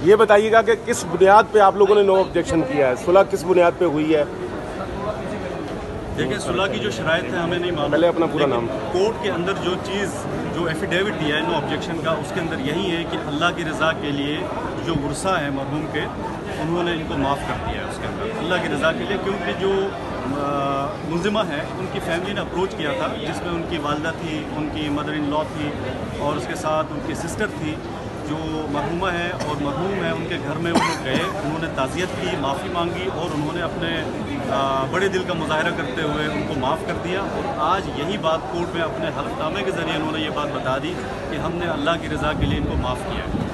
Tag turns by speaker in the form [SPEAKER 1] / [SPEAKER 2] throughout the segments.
[SPEAKER 1] ये बताइएगा कि किस बुनियाद पे आप लोगों ने नो ऑब्जेक्शन किया है, सुलह किस बुनियाद पे हुई है?
[SPEAKER 2] देखिए, सुलह की जो शराइत है हमें नहीं मालूम।
[SPEAKER 1] पहले अपना पूरा नाम।
[SPEAKER 2] कोर्ट के अंदर जो चीज़, जो एफिडेविट दिया है नो ऑब्जेक्शन का, उसके अंदर यही है कि अल्लाह की रज़ा के लिए जो वर्सा है मरहूम के, उन्होंने इनको माफ़ कर दिया है उसके अंदर, अल्लाह की रज़ा के लिए। क्योंकि जो मुलजिमा है उनकी फैमिली ने अप्रोच किया था, जिसमें उनकी वालदा थी, उनकी मदर इन लॉ थी और उसके साथ उनकी सिस्टर थी जो मरहूमा है और मरहूम है। उनके घर में वो लोग गए, उन्होंने ताज़ियत की, माफ़ी मांगी और उन्होंने अपने बड़े दिल का मुजाहरा करते हुए उनको माफ़ कर दिया। और आज यही बात कोर्ट में अपने हलफनामे के ज़रिए उन्होंने ये बात बता दी कि हमने अल्लाह की रज़ा के लिए इनको माफ़ किया है।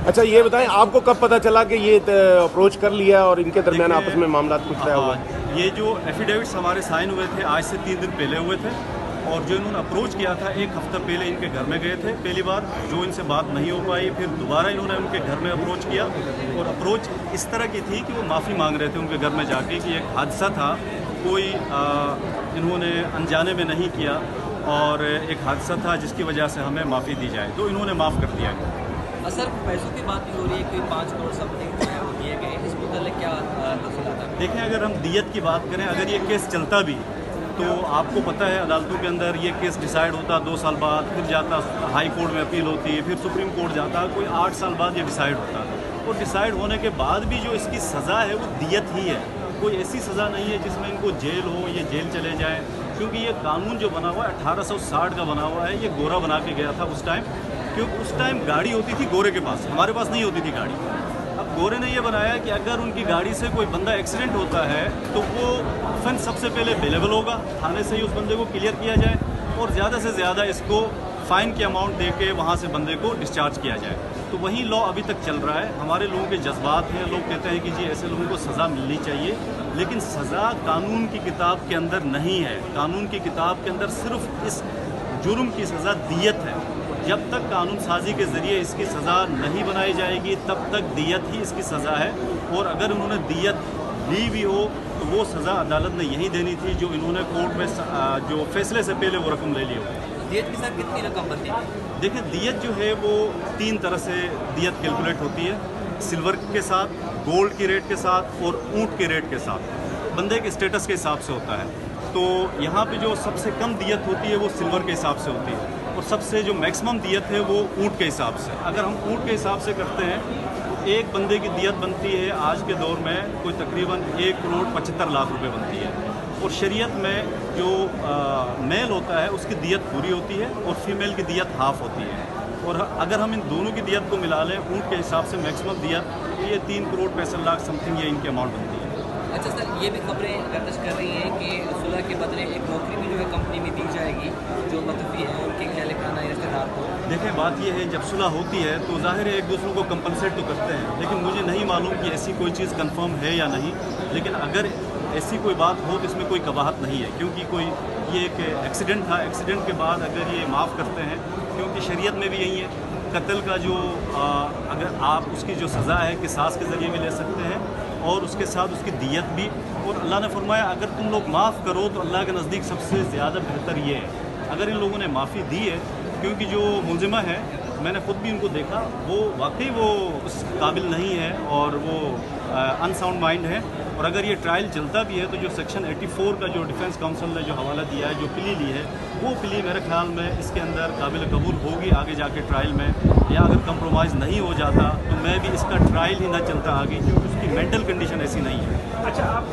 [SPEAKER 1] अच्छा, ये बताएं आपको कब पता चला कि ये अप्रोच कर लिया और इनके दरमियान आपस में मामला कुछ तय हुआ?
[SPEAKER 2] ये जो एफिडेविट्स हमारे साइन हुए थे आज से 3 दिन पहले हुए थे, और जो इन्होंने अप्रोच किया था 1 हफ्ता पहले इनके घर में गए थे पहली बार, जो इनसे बात नहीं हो पाई, फिर दोबारा इन्होंने उनके घर में अप्रोच किया और अप्रोच इस तरह की थी कि वो माफ़ी मांग रहे थे उनके घर में जाके कि एक हादसा था, कोई इन्होंने अनजाने में नहीं किया और एक हादसा था जिसकी वजह से हमें माफ़ी दी जाए, तो इन्होंने माफ़ कर दिया।
[SPEAKER 3] सर, पैसों की बात भी हो रही है कि 5 करोड़ समथिंग जो है वो दिए गए, इस मुताल्लिक़ क्या तफ़सीलात है?
[SPEAKER 2] देखें, अगर हम दियत की बात करें, अगर ये केस चलता भी तो आपको पता है अदालतों के अंदर ये केस डिसाइड होता 2 साल बाद, फिर जाता हाई कोर्ट में अपील होती है, फिर सुप्रीम कोर्ट जाता, कोई 8 साल बाद ये डिसाइड होता। और डिसाइड होने के बाद भी जो इसकी सज़ा है वो दियत ही है, कोई ऐसी सज़ा नहीं है जिसमें इनको जेल हो, ये जेल चले जाएँ। क्योंकि ये कानून जो बना हुआ है 1860 का बना हुआ है, ये गोरा बना के गया था उस टाइम, क्योंकि उस टाइम गाड़ी होती थी गोरे के पास, हमारे पास नहीं होती थी गाड़ी। अब गोरे ने ये बनाया कि अगर उनकी गाड़ी से कोई बंदा एक्सीडेंट होता है तो वो ऑफेंस सबसे पहले अवेलेबल होगा, थाने से ही उस बंदे को क्लियर किया जाए और ज़्यादा से ज़्यादा इसको फ़ाइन की अमाउंट दे के वहाँ से बंदे को डिस्चार्ज किया जाए। तो वही लॉ अभी तक चल रहा है। हमारे लोगों के जज्बात हैं, लोग कहते हैं कि जी ऐसे लोगों को सज़ा मिलनी चाहिए, लेकिन सज़ा कानून की किताब के अंदर नहीं है। कानून की किताब के अंदर सिर्फ इस जुर्म की सज़ा दियत है। जब तक कानून साजी के ज़रिए इसकी सज़ा नहीं बनाई जाएगी तब तक दियत ही इसकी सज़ा है। और अगर उन्होंने दियत ली भी हो तो वो सज़ा अदालत ने यही देनी थी जो इन्होंने कोर्ट में जो फैसले से पहले वो रकम ले ली हो।
[SPEAKER 3] दियत के साथ कितनी रकम बनती है?
[SPEAKER 2] देखिए, दियत जो है वो 3 तरह से दियत कैलकुलेट होती है, सिल्वर के साथ, गोल्ड की रेट के साथ और ऊँट के रेट के साथ, बंदे के स्टेटस के हिसाब से होता है। तो यहाँ पे जो सबसे कम दियत होती है वो सिल्वर के हिसाब से होती है और सबसे जो मैक्सिमम दियत है वो ऊँट के हिसाब से। अगर हम ऊँट के हिसाब से करते हैं तो एक बंदे की दियत बनती है आज के दौर में कोई तकरीबन 1 करोड़ 75 लाख रुपए बनती है। और शरीयत में जो मेल होता है उसकी दियत पूरी होती है और फीमेल की दियत हाफ होती है। और अगर हम इन दोनों की दियत को मिला लें ऊँट के हिसाब से मैक्सिमम दियत, ये 3 करोड़ 65 लाख समथिंग ये इनकी अमाउंट बनती है।
[SPEAKER 3] अच्छा सर, ये भी खबरें गर्दिश कर रही हैं कि सुलह के बदले एक नौकरी भी जो है कंपनी में दी जाएगी जो मतफी है उनके क्या लिखाना है रिश्तेदार को।
[SPEAKER 2] देखें, बात यह है जब सुलह होती है तो ज़ाहिर है एक दूसरों को कंपनसेट तो करते हैं, लेकिन मुझे नहीं मालूम कि ऐसी कोई चीज़ कंफर्म है या नहीं। लेकिन अगर ऐसी कोई बात हो तो इसमें कोई कबाहत नहीं है, क्योंकि कोई ये एक एक्सीडेंट था, एक्सीडेंट के बाद अगर ये माफ़ करते हैं, क्योंकि शरीयत में भी यही है कत्ल का जो अगर आप उसकी जो सज़ा है किसास के ज़रिए भी ले सकते हैं और उसके साथ उसकी दियत भी। और अल्लाह ने फरमाया अगर तुम लोग माफ़ करो तो अल्लाह के नज़दीक सबसे ज़्यादा बेहतर ये है। अगर इन लोगों ने माफ़ी दी है, क्योंकि जो मुलजिमा है मैंने खुद भी उनको देखा, वो वाकई वो उस काबिल नहीं है और वो अनसाउंड माइंड है। और अगर ये ट्रायल चलता भी है तो जो सेक्शन 84 का जो डिफेंस काउंसिल ने जो हवाला दिया है, जो प्ली ली है, वो प्ली मेरे ख्याल में इसके अंदर काबिल कबूल होगी आगे जाके ट्रायल में। या अगर कंप्रोमाइज़ नहीं हो जाता तो मैं भी इसका ट्रायल ही ना चलता आगे, क्योंकि उसकी मेंटल कंडीशन ऐसी नहीं है।
[SPEAKER 4] अच्छा, आप